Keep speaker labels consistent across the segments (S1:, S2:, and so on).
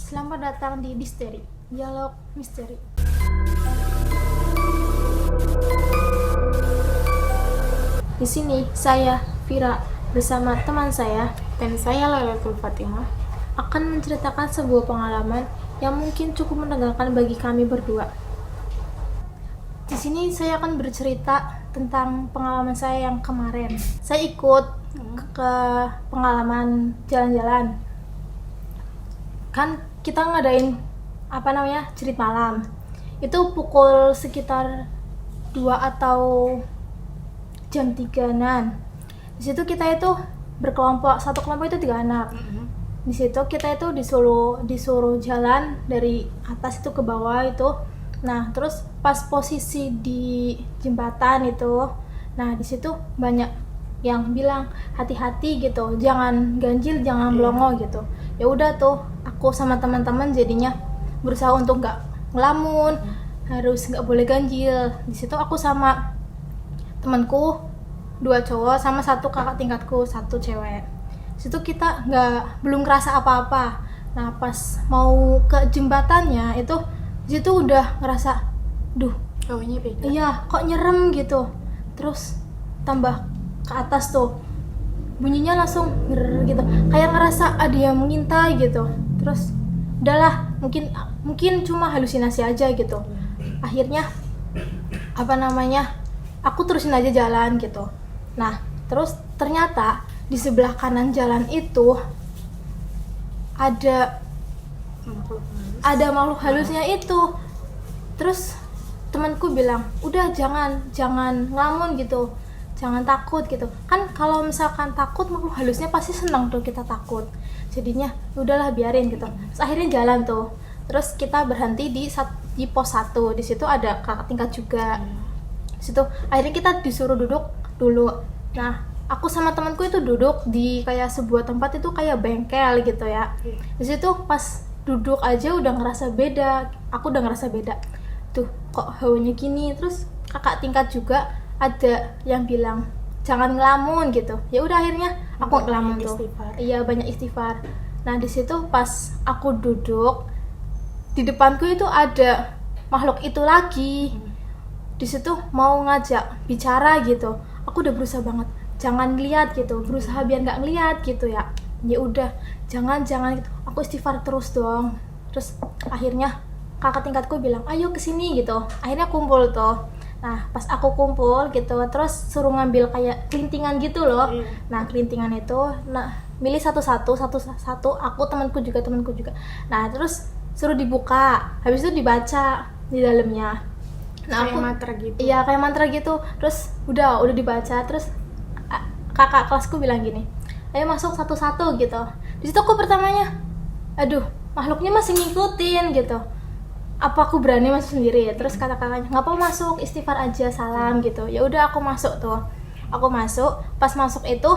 S1: Selamat datang di Misteri, Dialog Misteri. Di sini saya, Vira, bersama teman saya
S2: Dan saya Lailatul Fatimah.
S1: akan menceritakan sebuah pengalaman yang mungkin cukup menegangkan bagi kami berdua. Di sini saya akan bercerita tentang pengalaman saya yang kemarin. Saya ikut ke pengalaman jalan-jalan. Kan kita ngadain cerit malam. Itu pukul sekitar 2 atau jam 3-an. Di situ kita itu berkelompok, satu kelompok itu 3 anak. Di situ kita itu disuruh jalan dari atas itu ke bawah itu. Nah, terus pas posisi di jembatan itu, nah di situ banyak yang bilang hati-hati gitu, jangan ganjil, jangan melongo gitu. Ya udah tuh, aku sama teman-teman jadinya berusaha untuk nggak ngelamun, harus nggak boleh ganjil. Di situ aku sama temanku 2 cowok sama 1 kakak tingkatku 1 cewek. Di situ kita belum ngerasa apa-apa. Nah, pas mau ke jembatannya itu, di situ udah ngerasa, duh,
S2: Hawanya beda.
S1: iya, kok nyerem gitu. Terus tambah ke atas tuh, bunyinya langsung gitu, kayak ngerasa ada yang mengintai gitu. Terus udahlah, mungkin cuma halusinasi aja gitu. Akhirnya aku terusin aja jalan gitu. Nah, terus ternyata di sebelah kanan jalan itu ada makhluk halusnya itu. Terus temanku bilang, udah jangan ngelamun gitu, jangan takut gitu. Kan kalau misalkan takut, makhluk halusnya pasti senang tuh kita takut. Jadinya udahlah, biarin gitu. Terus akhirnya jalan tuh. Terus kita berhenti di pos 1. Di situ ada kakak tingkat juga. Di situ akhirnya kita disuruh duduk dulu. Nah, aku sama temanku itu duduk di kayak sebuah tempat itu kayak bengkel gitu ya. Di situ pas duduk aja udah ngerasa beda. Aku udah ngerasa beda. Tuh, kok hawanya gini. Terus kakak tingkat juga ada yang bilang jangan ngelamun gitu. Ya udah, akhirnya aku ngelamun tuh. Iya, banyak istighfar. Nah, di situ pas aku duduk, di depanku itu ada makhluk itu lagi. Di situ mau ngajak bicara gitu. Aku udah berusaha banget jangan lihat gitu, berusaha biar nggak ngelihat gitu ya. Ya udah, jangan gitu. Aku istighfar terus dong. Terus akhirnya kakak tingkatku bilang, ayo kesini gitu. Akhirnya kumpul tuh. Nah, pas aku kumpul gitu, terus suruh ngambil kayak kelintingan gitu loh. Nah, kelintingan itu, milih satu-satu, aku, temanku juga. Nah, terus suruh dibuka, habis itu dibaca di dalamnya. Nah,
S2: Kayak mantra gitu.
S1: Iya, kayak mantra gitu. Terus udah dibaca. Terus kakak kelasku bilang gini, ayo masuk satu-satu gitu. Di situ aku pertamanya, aduh, makhluknya masih ngikutin gitu. Apa aku berani masuk sendiri ya? Terus kata kakaknya, nggak apa masuk, istighfar aja, salam gitu. Ya udah, aku masuk tuh. Aku masuk. Pas masuk itu,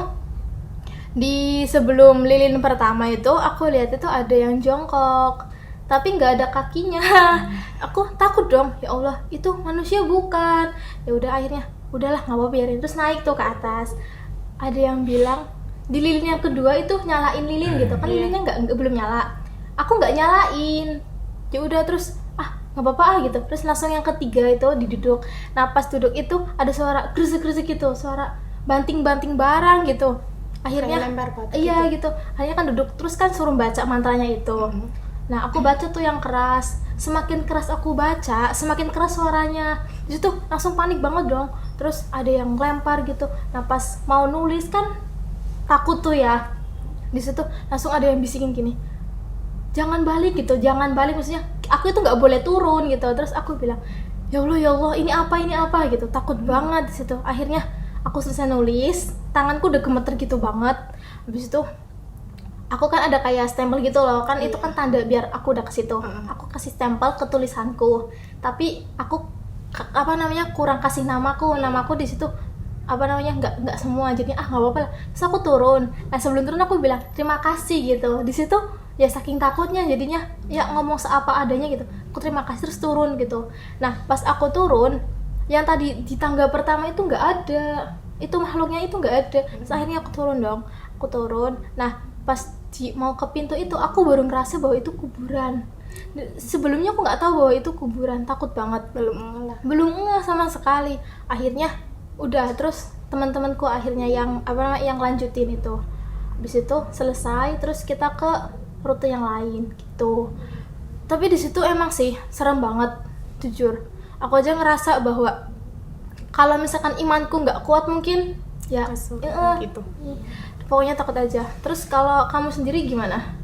S1: di sebelum lilin pertama itu, aku lihat itu ada yang jongkok, tapi nggak ada kakinya. Aku takut dong, ya Allah, itu manusia bukan. Ya udah, akhirnya udahlah, nggak apa-apa, biarin. Terus naik tuh ke atas. Ada yang bilang di lilin yang kedua itu nyalain lilin gitu kan, lilinnya nggak belum nyala. Aku nggak nyalain. Ya udah, terus nggak apa-apa gitu. Terus langsung yang ketiga itu diduduk. Nah, pas duduk itu ada suara gresek-gresek gitu, suara banting-banting barang gitu. Akhirnya
S2: Kayak lempar batu
S1: iya
S2: gitu.
S1: gitu. Akhirnya kan duduk, terus kan suruh baca mantranya itu. Nah, aku baca tuh yang keras. Semakin keras aku baca, semakin keras suaranya. Di situ langsung panik banget dong. Terus ada yang lempar gitu. Nah, pas mau nulis kan takut tuh ya. Di situ langsung ada yang bisikin gini, jangan balik gitu, jangan balik, maksudnya aku itu nggak boleh turun gitu. Terus aku bilang, ya Allah, ini apa gitu, takut banget di situ. Akhirnya aku selesai nulis, tanganku udah gemeter gitu banget. Habis itu aku kan ada kayak stempel gitu loh kan, itu kan tanda biar aku udah ke situ. Aku kasih stempel ke tulisanku, tapi aku kurang kasih namaku di situ nggak semua, jadi nggak apa-apa lah. Terus aku turun. Nah, sebelum turun aku bilang terima kasih gitu. Di situ ya saking takutnya jadinya ya ngomong seapa adanya gitu. Aku terima kasih, terus turun gitu. Nah, pas aku turun, yang tadi di tangga pertama itu nggak ada, itu makhluknya itu nggak ada. Terus akhirnya aku turun dong. Nah, pas mau ke pintu itu aku baru ngerasa bahwa itu kuburan. Sebelumnya aku nggak tahu bahwa itu kuburan, takut banget, belum ngeh sama sekali. Akhirnya udah, terus teman-temanku akhirnya yang yang lanjutin itu. Habis itu selesai, terus kita ke rute yang lain gitu. Tapi di situ emang sih serem banget, jujur. Aku aja ngerasa bahwa kalau misalkan imanku nggak kuat mungkin ya
S2: gitu.
S1: Pokoknya takut aja. Terus kalau kamu sendiri gimana?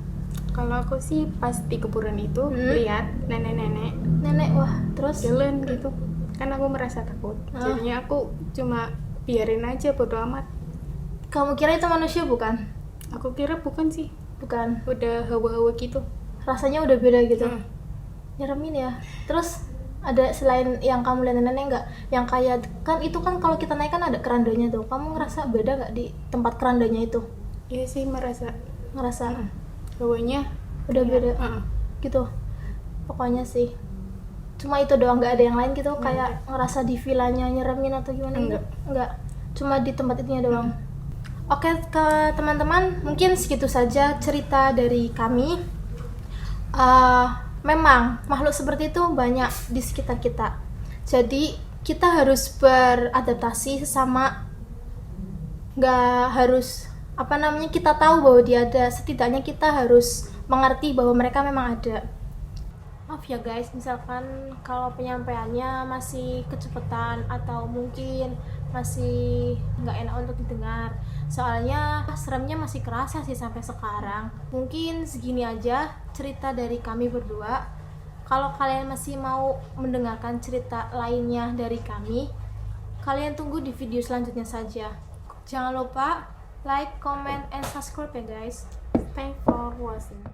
S2: Kalau aku sih pas di kuburan itu lihat nenek
S1: Wah, terus
S2: jalan gitu, kan aku merasa takut. Jadinya aku cuma biarin aja, bodo amat.
S1: Kamu kira itu manusia bukan?
S2: Aku kira bukan sih,
S1: Bukan.
S2: udah hawa-hawa gitu.
S1: Rasanya udah beda gitu. Nyeremin ya. Terus ada selain yang kamu lihat nenek nggak? Yang kayak kan itu kan kalau kita naik kan ada kerandanya tuh. Kamu ngerasa beda nggak di tempat kerandanya itu?
S2: Iya sih, ngerasa
S1: Hawanya udah
S2: kayak,
S1: beda gitu. Pokoknya sih cuma itu doang, nggak ada yang lain gitu. Kayak ngerasa di villanya nyeremin atau gimana? Enggak. Cuma di tempat itunya doang. Oke, ke teman-teman, mungkin segitu saja cerita dari kami. Memang makhluk seperti itu banyak di sekitar kita. Jadi kita harus beradaptasi sesama. Nggak harus kita tahu bahwa dia ada. Setidaknya kita harus mengerti bahwa mereka memang ada. Maaf ya guys, misalkan kalau penyampaiannya masih kecepatan atau mungkin masih nggak enak untuk didengar, soalnya seremnya masih kerasa sih sampai sekarang. Mungkin segini aja cerita dari kami berdua. Kalau kalian masih mau mendengarkan cerita lainnya dari kami, kalian tunggu di video selanjutnya saja. Jangan lupa like, comment, and subscribe ya guys.
S2: Thanks for watching.